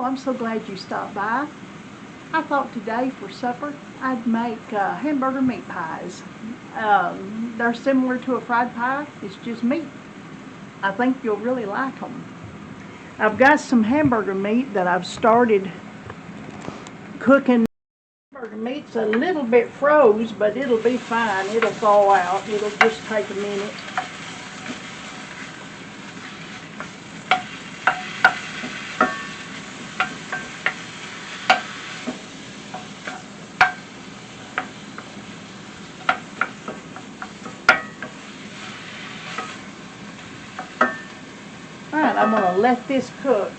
Oh, I'm so glad you stopped by. I thought today for supper I'd make hamburger meat pies. They're similar to a fried pie, it's just meat. I think you'll really like them. I've got some hamburger meat that I've started cooking. Hamburger meat's a little bit froze, but it'll be fine. It'll thaw out. It'll just take a minute. Alright, I'm going to let this cook.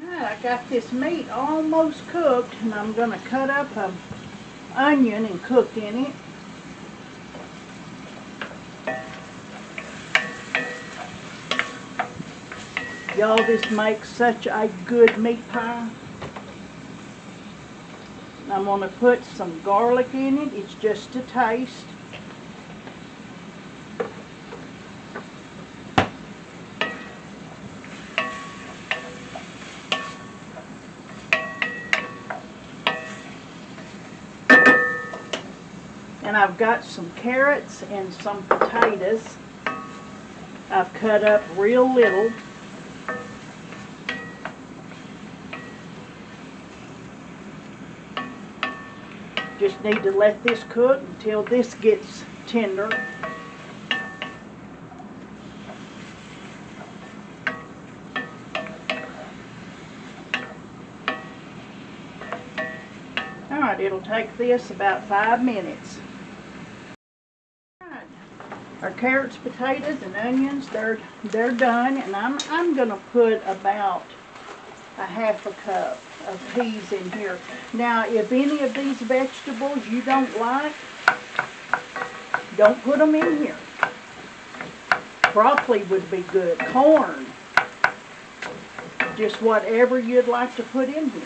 Alright, I got this meat almost cooked, and I'm going to cut up an onion and cook in it. Y'all, this makes such a good meat pie. I'm going to put some garlic in it. It's just a taste. And I've got some carrots and some potatoes. I've cut up real little. Just need to let this cook until this gets tender. Alright, it'll take this about 5 minutes. Alright, our carrots, potatoes, and onions, they're done, and I'm gonna put about a half a cup of peas in here. Now, if any of these vegetables you don't like, don't put them in here. Broccoli would be good. Corn. Just whatever you'd like to put in here.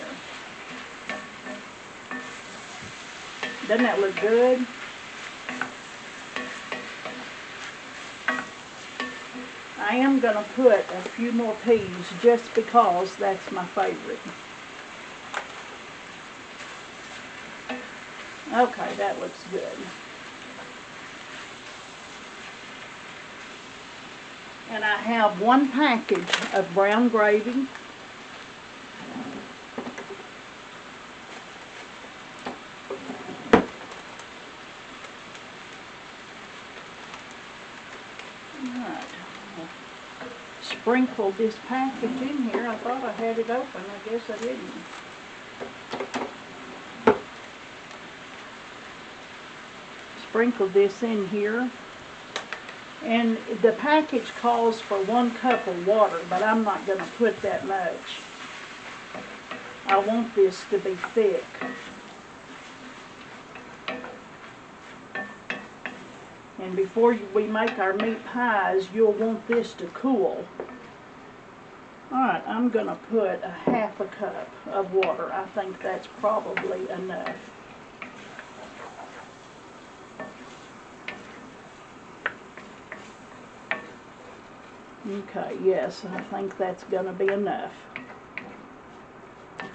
Doesn't that look good? I am going to put a few more peas just because that's my favorite. Okay, that looks good. And I have 1 package of brown gravy. Alright, sprinkle this package in here. I thought I had it open. I guess I didn't. Sprinkle this in here. And the package calls for 1 cup of water, but I'm not going to put that much. I want this to be thick. And before we make our meat pies, you'll want this to cool. Alright, I'm going to put a half a cup of water. I think that's probably enough. Okay, yes, I think that's going to be enough.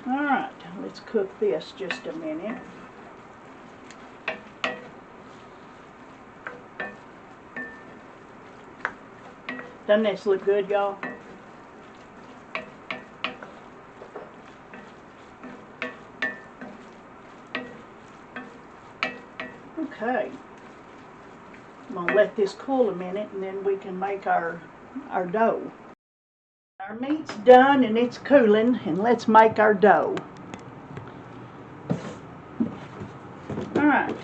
Alright, let's cook this just a minute. Doesn't this look good, y'all? Okay. I'm going to let this cool a minute and then we can make our dough. Our meat's done and it's cooling, and let's make our dough. Alright.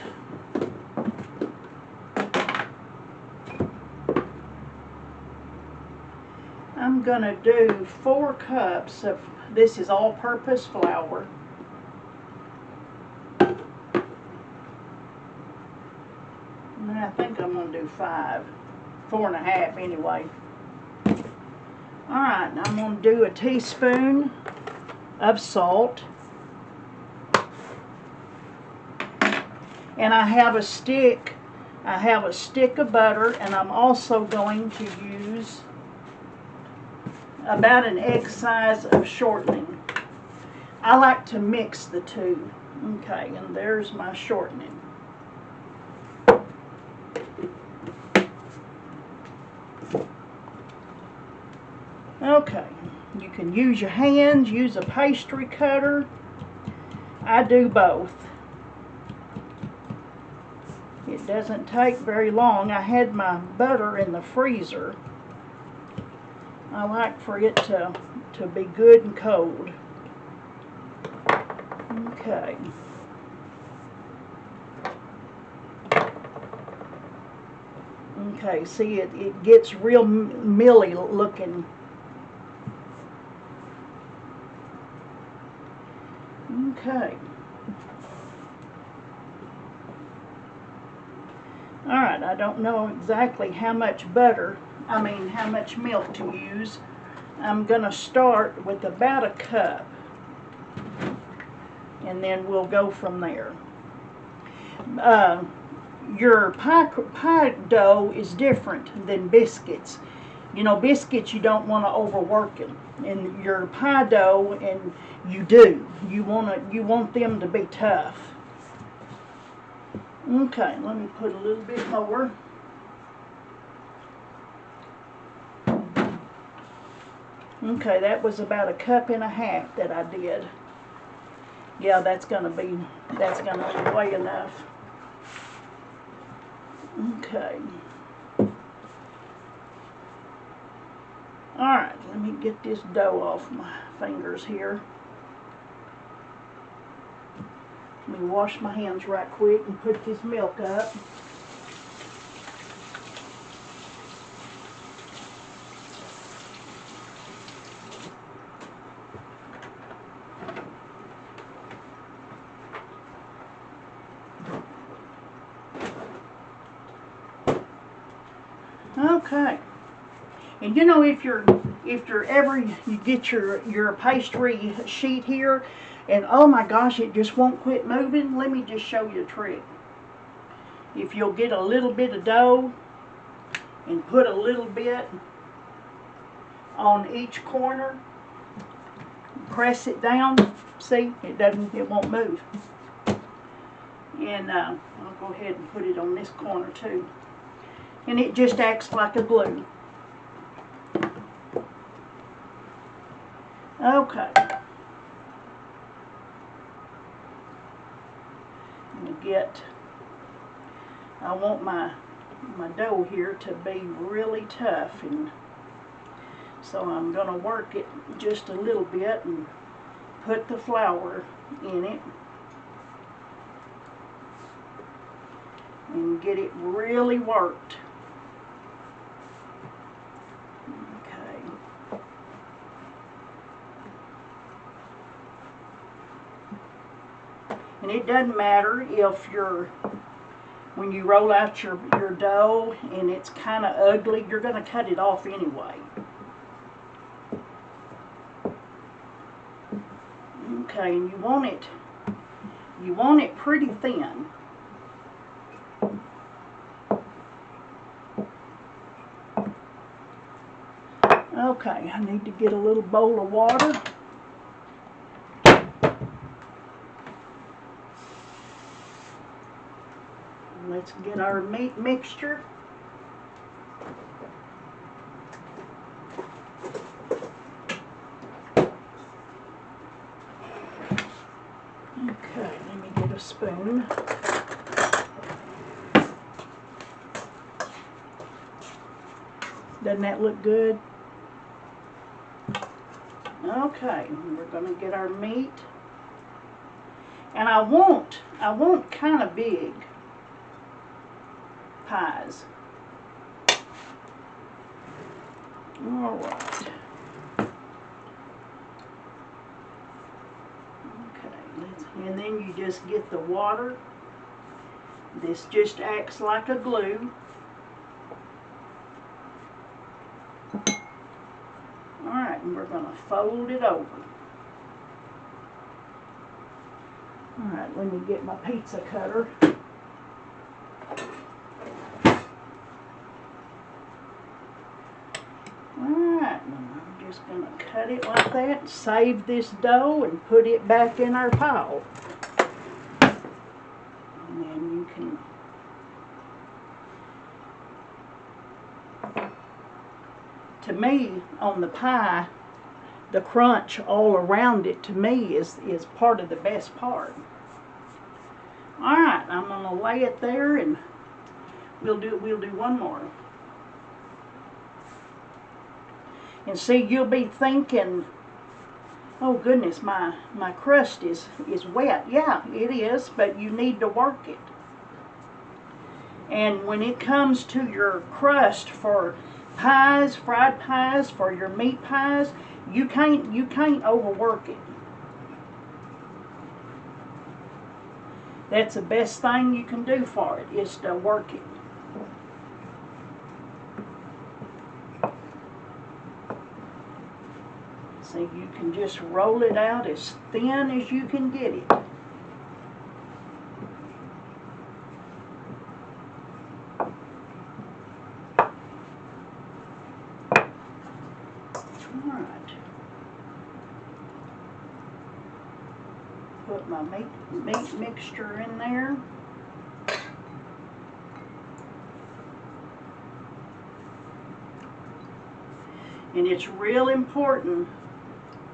I'm going to do 4 cups of, this is all-purpose flour. And I think I'm going to do 5. 4.5 anyway. Alright, I'm going to do a teaspoon of salt. And I have a stick of butter, and I'm also going to use about an egg size of shortening. I like to mix the two. Okay, and there's my shortening. Okay, you can use your hands, use a pastry cutter. I do both. It doesn't take very long. I had my butter in the freezer. I like for it to be good and cold. Okay. Okay, see it gets real milly looking. Okay. Alright, I don't know exactly how much how much milk to use. I'm going to start with about a cup, and then we'll go from there. Your pie dough is different than biscuits. You know, biscuits you don't want to overwork it. And your pie dough, and you do. You want them to be tough. Okay, let me put a little bit more. Okay, that was about a cup and a half that I did. Yeah, that's gonna be way enough. Okay. Alright, let me get this dough off my fingers here. Let me wash my hands right quick and put this milk up. Okay. And you know, if you're ever you get your pastry sheet here, and oh my gosh, it just won't quit moving, let me just show you a trick. If you'll get a little bit of dough and put a little bit on each corner, press it down, see, it won't move. And I'll go ahead and put it on this corner too. And it just acts like a glue. Okay. I want my dough here to be really tough, and so I'm going to work it just a little bit and put the flour in it and get it really worked. Okay. And it doesn't matter if when you roll out your dough and it's kind of ugly, you're going to cut it off anyway. Okay, and you want it pretty thin. Okay, I need to get a little bowl of water. Let's get our meat mixture. Okay, let me get a spoon. Doesn't that look good? Okay, we're going to get our meat. And I want kind of big pies. All right. Okay, and then you just get the water. This just acts like a glue. Alright, and we're going to fold it over. Alright, let me get my pizza cutter. Alright, I'm just going to cut it like that, save this dough, and put it back in our pile. And then you can to me, on the pie, the crunch all around it, to me, is part of the best part. Alright, I'm going to lay it there, and we'll do one more. And see, you'll be thinking, oh goodness, my crust is wet. Yeah, it is, but you need to work it. And when it comes to your crust for pies, fried pies, for your meat pies, you can't overwork it. That's the best thing you can do for it, is to work it. So you can just roll it out as thin as you can get it. Alright. Put my meat mixture in there. And it's real important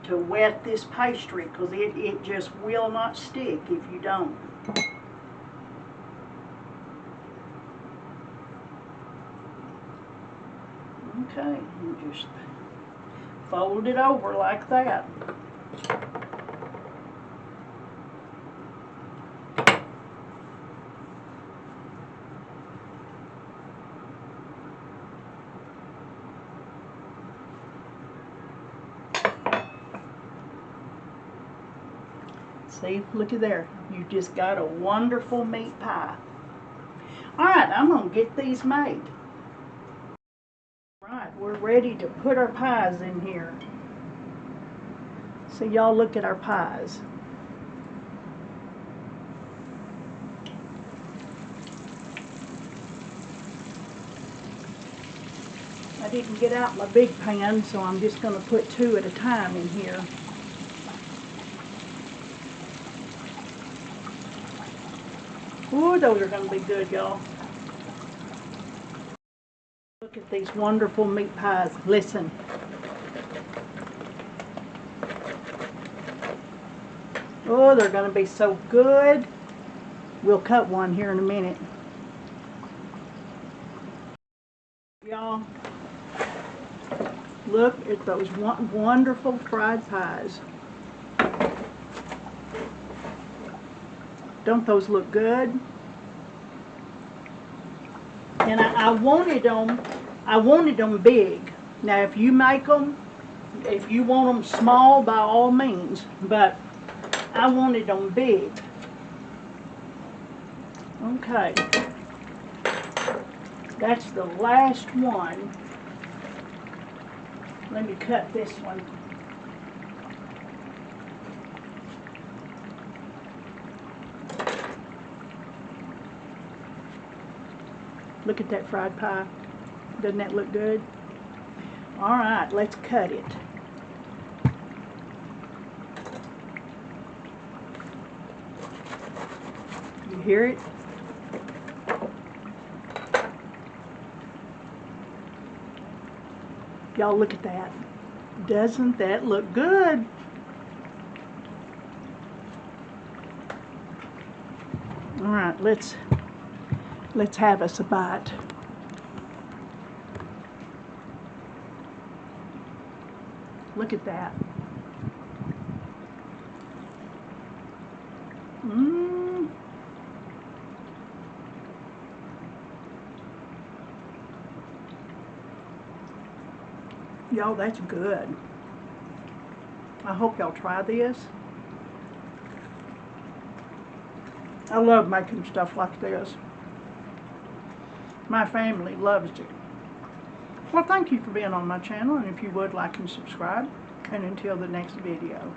to wet this pastry, because it just will not stick if you don't. Okay, and just fold it over like that. See, look at there. You just got a wonderful meat pie. Alright, I'm going to get these made. Right, we're ready to put our pies in here. So y'all look at our pies. I didn't get out my big pan, so I'm just going to put 2 at a time in here. Ooh, those are going to be good, y'all. Look at these wonderful meat pies. Listen. Oh, they're going to be so good. We'll cut one here in a minute. Y'all, look at those wonderful fried pies. Don't those look good? And I wanted them big. Now, if you make them, if you want them small, by all means, but I wanted them big. Okay, that's the last one. Let me cut this one. Look at that fried pie. Doesn't that look good? Alright, let's cut it. You hear it? Y'all look at that. Doesn't that look good? Alright, let's have us a bite. Look at that. Y'all, that's good. I hope y'all try this. I love making stuff like this. My family loves it. Well, thank you for being on my channel, and if you would, like and subscribe. And until the next video.